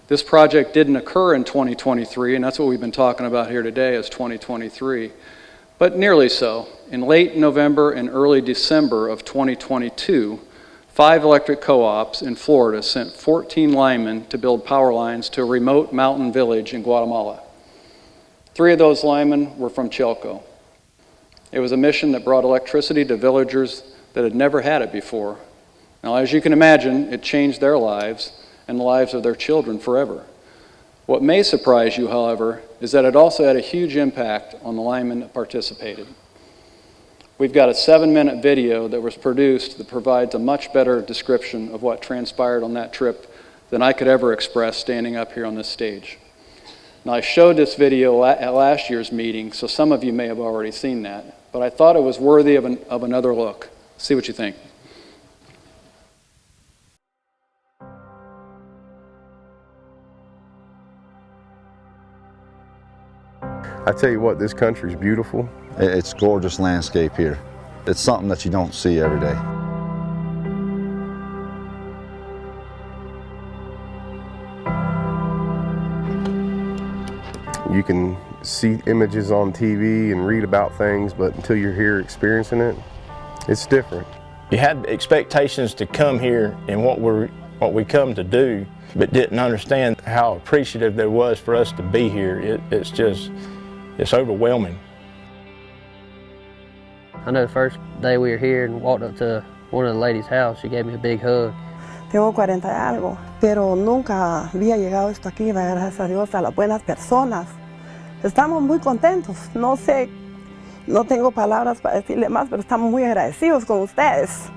This project didn't occur in 2023, and that's what we've been talking about here today is 2023, but nearly so. In late November and early December of 2022, 5 electric co-ops in Florida sent 14 linemen to build power lines to a remote mountain village in Guatemala. 3 of those linemen were from CHELCO. It was a mission that brought electricity to villagers that had never had it before. Now, as you can imagine, it changed their lives and the lives of their children forever. What may surprise you, however, is that it also had a huge impact on the linemen that participated. We've got a 7-minute video that was produced that provides a much better description of what transpired on that trip than I could ever express standing up here on this stage. Now, I showed this video at last year's meeting, so some of you may have already seen that, but I thought it was worthy of another look. See what you think. I tell you what, this country's beautiful. It's a gorgeous landscape here. It's something that you don't see every day. You can see images on TV and read about things, but until you're here experiencing it, it's different. You had expectations to come here and what we come to do, but didn't understand how appreciative there was for us to be here. It's overwhelming. I know the first day we were here and walked up to one of the ladies' house, she gave me a big hug. Tengo 40 y algo, pero nunca había llegado esto aquí, gracias a Dios, a las buenas personas. Estamos muy contentos, no sé, no tengo palabras para decirle más, pero estamos muy agradecidos con ustedes.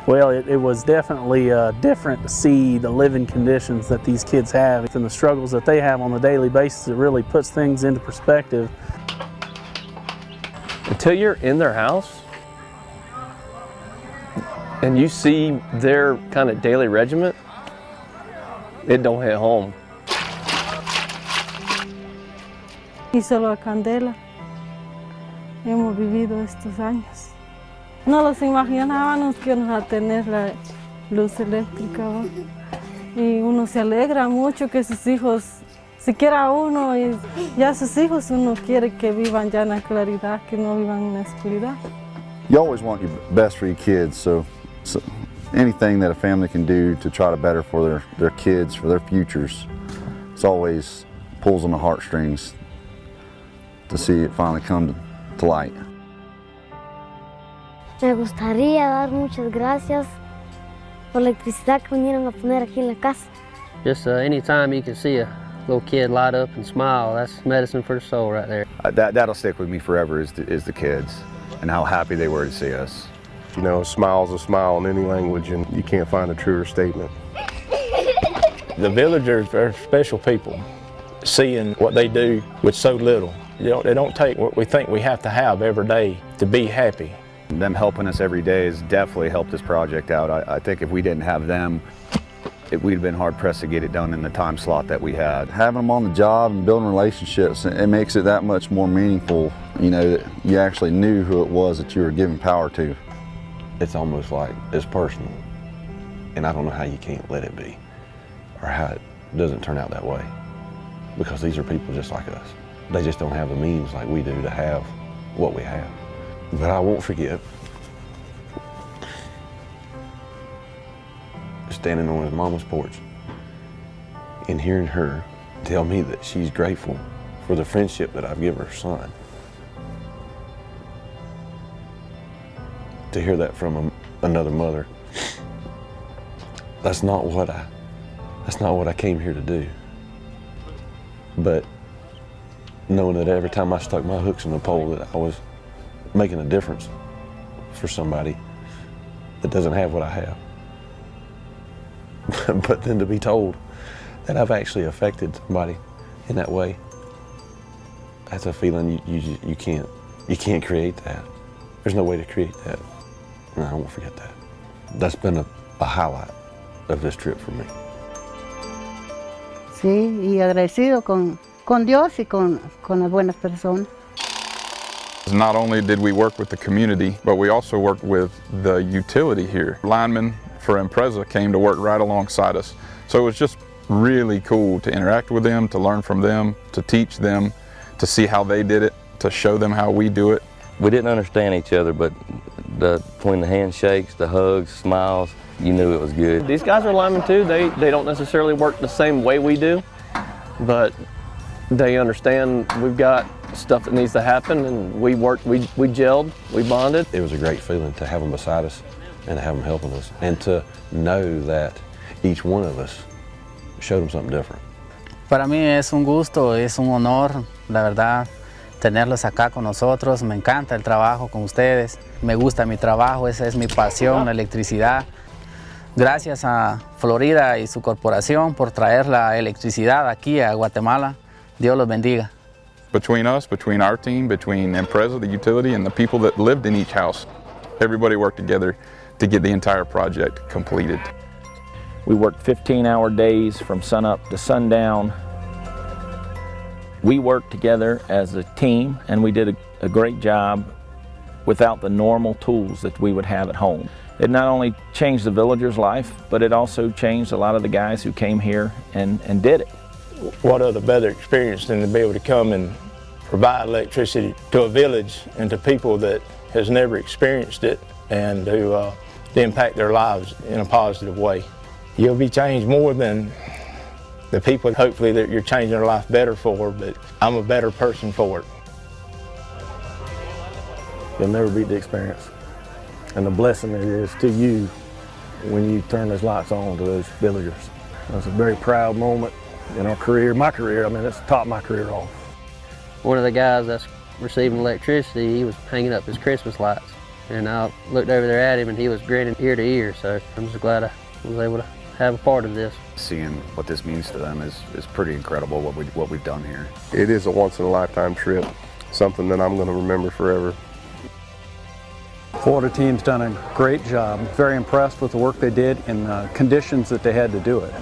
Well, it was definitely different to see the living conditions that these kids have and the struggles that they have on a daily basis. It really puts things into perspective. Until you're in their house and you see their kind of daily regiment, it don't hit home. Y solo a Candela hemos vivido estos años. No los imaginábamos que íbamos a tener la luz eléctrica, ¿va? Y uno se alegra mucho que sus hijos, siquiera uno y ya sus hijos, uno quiere que vivan ya en la claridad, que no vivan en la oscuridad. You always want your best for your kids, so anything that a family can do to try to better for their kids, for their futures, it's always pulls on the heartstrings to see it finally come to light. Me gustaría dar muchas gracias por la electricidad que vinieron a poner aquí en la casa. Just anytime you can see a little kid light up and smile, that's medicine for the soul right there. That'll stick with me forever is the kids and how happy they were to see us. You know, a smile's a smile in any language, and you can't find a truer statement. The villagers are special people, seeing what they do with so little. They don't take what we think we have to have every day to be happy. Them helping us every day has definitely helped this project out. I think if we didn't have them, we'd have been hard-pressed to get it done in the time slot that we had. Having them on the job and building relationships, it makes it that much more meaningful, you know, that you actually knew who it was that you were giving power to. It's almost like it's personal, and I don't know how you can't let it be, or how it doesn't turn out that way, because these are people just like us. They just don't have the means like we do to have what we have. But I won't forget standing on his mama's porch and hearing her tell me that she's grateful for the friendship that I've given her son. To hear that from another mother, that's not what I came here to do. But knowing that every time I stuck my hooks in the pole that I was making a difference for somebody that doesn't have what I have. But then to be told that I've actually affected somebody in that way, that's a feeling you can't create that. There's no way to create that. And I won't forget that. That's been a highlight of this trip for me. Sí, y agradecido con Dios y con las buenas personas. Not only did we work with the community, but we also worked with the utility here. Linemen for Impreza came to work right alongside us. So it was just really cool to interact with them, to learn from them, to teach them, to see how they did it, to show them how we do it. We didn't understand each other, but between the handshakes, the hugs, smiles, you knew it was good. These guys are linemen too. They don't necessarily work the same way we do, but they understand we've got stuff that needs to happen, and we gelled, we bonded. It was a great feeling to have them beside us and to have them helping us, and to know that each one of us showed them something different. Para mí es un gusto, es un honor, la verdad, tenerlos acá con nosotros. Me encanta el trabajo con ustedes. Me gusta mi trabajo, esa es mi pasión, la electricidad. Gracias a Florida y su corporación por traer la electricidad aquí a Guatemala. Dios los bendiga. Between us, between our team, between Impreza, the utility, and the people that lived in each house, everybody worked together to get the entire project completed. We worked 15-hour days from sunup to sundown. We worked together as a team, and we did a great job without the normal tools that we would have at home. It not only changed the villagers' life, but it also changed a lot of the guys who came here and did it. What other better experience than to be able to come and provide electricity to a village and to people that has never experienced it, and to impact their lives in a positive way. You'll be changed more than the people hopefully that you're changing their life better for, but I'm a better person for it. You'll never beat the experience and the blessing it is to you when you turn those lights on to those villagers. It's a very proud moment in our career, my career. I mean, it's topped my career off. One of the guys that's receiving electricity, he was hanging up his Christmas lights. And I looked over there at him and he was grinning ear to ear, so I'm just glad I was able to have a part of this. Seeing what this means to them is pretty incredible, what we've done here. It is a once-in-a-lifetime trip, something that I'm going to remember forever. Florida team's done a great job. Very impressed with the work they did and the conditions that they had to do it.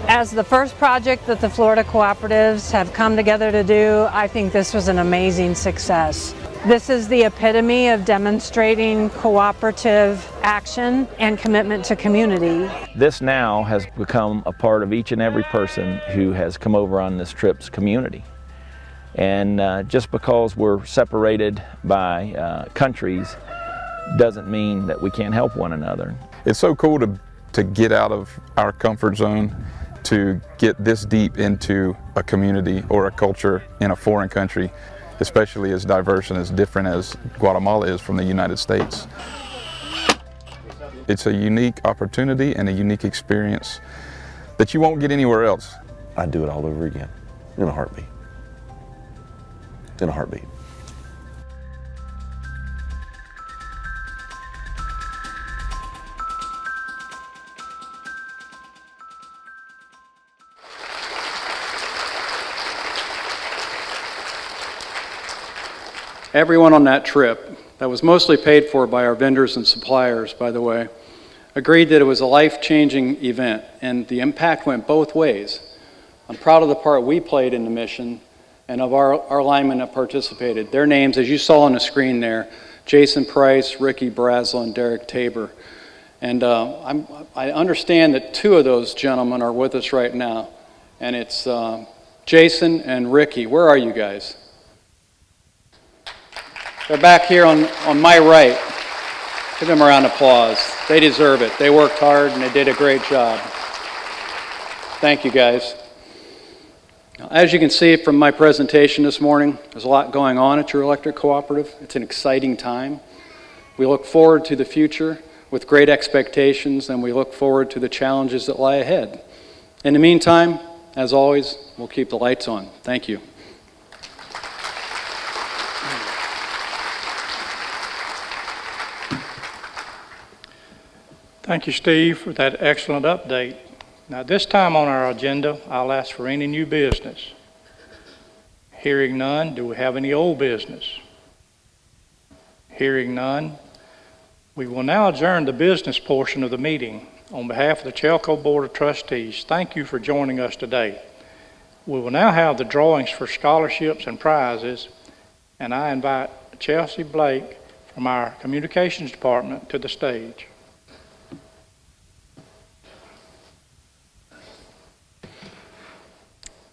As the first project that the Florida cooperatives have come together to do, I think this was an amazing success. This is the epitome of demonstrating cooperative action and commitment to community. This now has become a part of each and every person who has come over on this trip's community. And just because we're separated by countries doesn't mean that we can't help one another. It's so cool to get out of our comfort zone, to get this deep into a community or a culture in a foreign country, especially as diverse and as different as Guatemala is from the United States. It's a unique opportunity and a unique experience that you won't get anywhere else. I'd do it all over again, in a heartbeat. In a heartbeat. Everyone on that trip, that was mostly paid for by our vendors and suppliers, by the way, agreed that it was a life-changing event, and the impact went both ways. I'm proud of the part we played in the mission and of our linemen that participated. Their names, as you saw on the screen there, Jason Price, Ricky Brazel, and Derek Tabor. And I understand that two of those gentlemen are with us right now, and it's Jason and Ricky. Where are you guys? They're back here on my right. Give them a round of applause. They deserve it. They worked hard and they did a great job. Thank you, guys. As you can see from my presentation this morning, there's a lot going on at your electric cooperative. It's an exciting time. We look forward to the future with great expectations, and we look forward to the challenges that lie ahead. In the meantime, as always, we'll keep the lights on. Thank you. Thank you, Steve, for that excellent update. Now, this time on our agenda, I'll ask for any new business. Hearing none, do we have any old business? Hearing none, we will now adjourn the business portion of the meeting. On behalf of the CHELCO Board of Trustees, thank you for joining us today. We will now have the drawings for scholarships and prizes, and I invite Chelsea Blake from our Communications Department to the stage.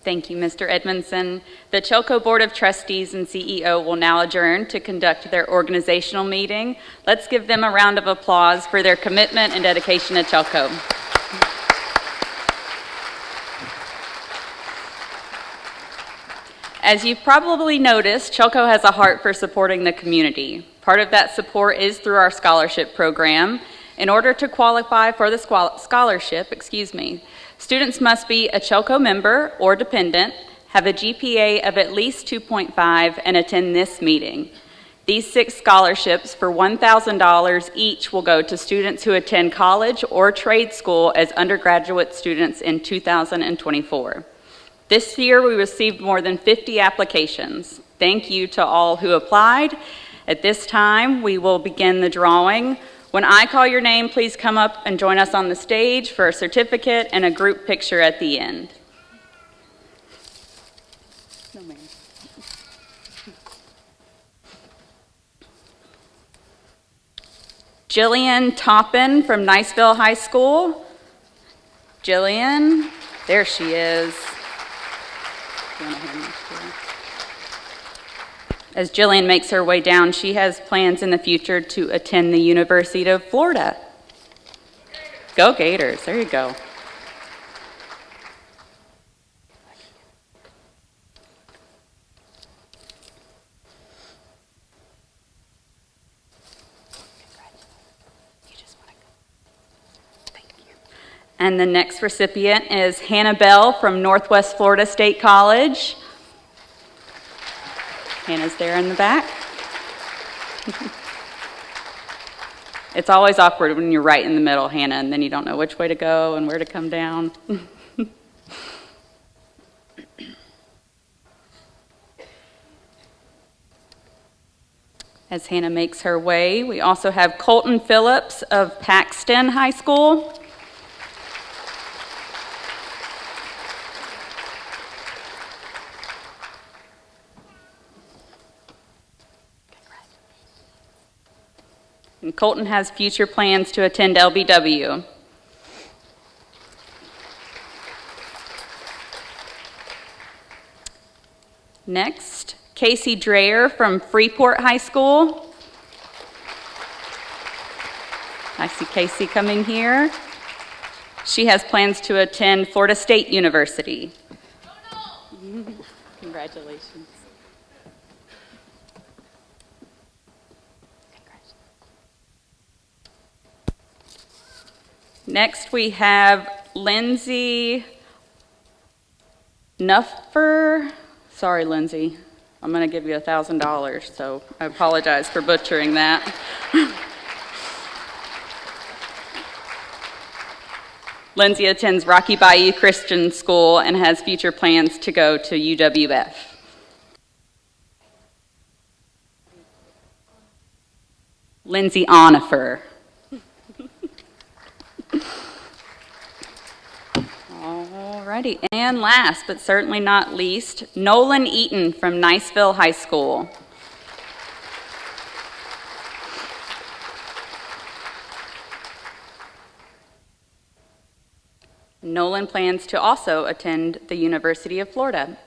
Thank you, Mr. Edmondson. The CHELCO Board of Trustees and CEO will now adjourn to conduct their organizational meeting. Let's give them a round of applause for their commitment and dedication to CHELCO. As you've probably noticed, CHELCO has a heart for supporting the community. Part of that support is through our scholarship program. In order to qualify for the scholarship, students must be a CHELCO member or dependent, have a GPA of at least 2.5, and attend this meeting. These 6 scholarships for $1,000 each will go to students who attend college or trade school as undergraduate students in 2024. This year, we received more than 50 applications. Thank you to all who applied. At this time, we will begin the drawing. When I call your name, please come up and join us on the stage for a certificate and a group picture at the end. No, ma'am. Jillian Toppin from Niceville High School. Jillian, there she is. As Jillian makes her way down, she has plans in the future to attend the University of Florida. Go Gators, there you go. And the next recipient is Hannah Bell from Northwest Florida State College. Hannah's there in the back. It's always awkward when you're right in the middle, Hannah, and then you don't know which way to go and where to come down. As Hannah makes her way, we also have Colten Phillips of Paxton High School. And Colten has future plans to attend LBW. Next, Casey Drayer from Freeport High School. I see Casey coming here. She has plans to attend Florida State University. Congratulations. Next, we have Lindsay Onuffer. Sorry, Lindsay. I'm going to give you $1,000, so I apologize for butchering that. Lindsay attends Bayou Christian School and has future plans to go to UWF. Lindsay Onuffer. Alrighty, and last but certainly not least, Nolan Eaton from Niceville High School. Nolan plans to also attend the University of Florida.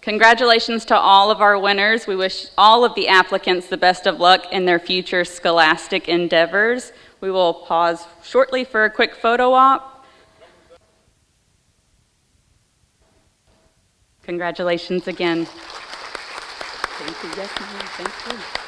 Congratulations to all of our winners. We wish all of the applicants the best of luck in their future scholastic endeavors. We will pause shortly for a quick photo op. Congratulations again. Thank you. Yes, ma'am. Thank you.